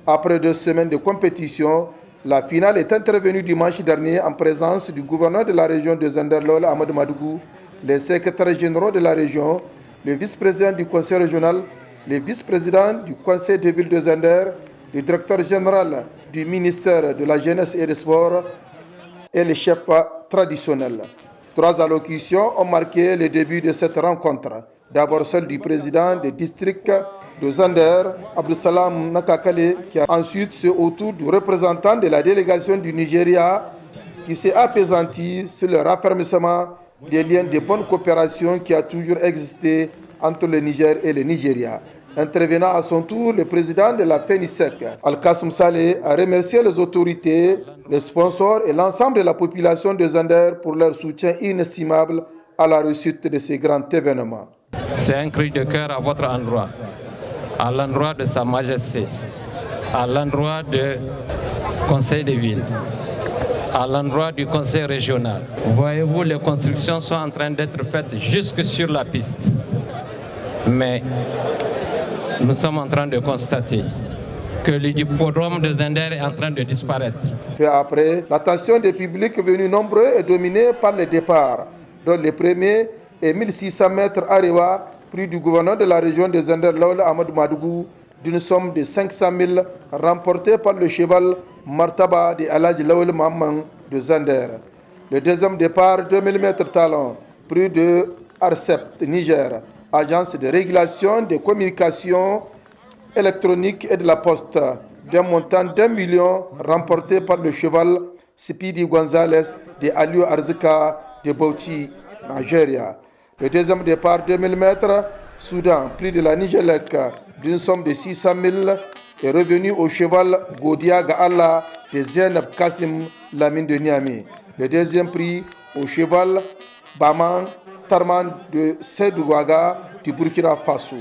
Après 2 semaines de compétition, la finale est intervenue dimanche dernier en présence du gouverneur de la région de Zender Lawal Ahmed Madougou, les secrétaires généraux de la région, le vice-président du conseil régional, le vice-président du conseil de ville de Zender, le directeur général du ministère de la jeunesse et des sports et les chefs traditionnels. 3 allocutions ont marqué le début de cette rencontre. D'abord celle du président du district de Zender, Abdussalam Nakakale, qui a ensuite ce autour du représentant de la délégation du Nigeria qui s'est apaisanti sur le raffermissement des liens de bonne coopération qui a toujours existé entre le Niger et le Nigeria. Intervenant à son tour, le président de la FENISEC, Al-Kassim Saleh, a remercié les autorités, les sponsors et l'ensemble de la population de Zender pour leur soutien inestimable à la réussite de ces grands événements. C'est un cri de cœur à votre endroit, à l'endroit de Sa Majesté, à l'endroit du Conseil de ville, à l'endroit du Conseil régional. Voyez-vous, les constructions sont en train d'être faites jusque sur la piste. Mais nous sommes en train de constater que l'hippodrome de Zender est en train de disparaître. Peu après, l'attention des publics venus nombreux est dominée par les départs, dont le premier est 1600 mètres Arewa, prix du gouverneur de la région de Zender Lawal Ahmed Madougou, d'une somme de 500 000 remportée par le cheval Martaba de Aladji Lawal Mamman de Zender. Le deuxième départ, 2000 mètres talon, prix de ARCEP Niger, agence de régulation des communications électroniques et de la poste, d'un montant d'1 million remporté par le cheval Sipidi Gonzalez de Aliou Arzika de Bauchi, Nigeria. Le deuxième départ, 2000 mètres, Soudan, prix de la Nigelec, d'une somme de 600 000, est revenu au cheval Godia Gaala de Zainab Kassim Lamine de Niamey. Le deuxième prix au cheval Baman Tarman de Sedouaga du Burkina Faso.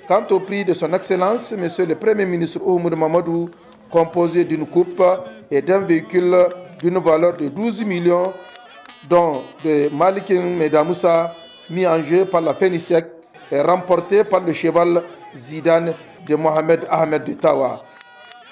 Quant au prix de son Excellence, Monsieur le Premier ministre Oumoud Mamadou, composé d'une coupe et d'un véhicule d'une valeur de 12 millions, dont de Malikin Medamoussa, mis en jeu par la FENISEC et remporté par le cheval Zidane de Mohamed Ahmed de Tawa.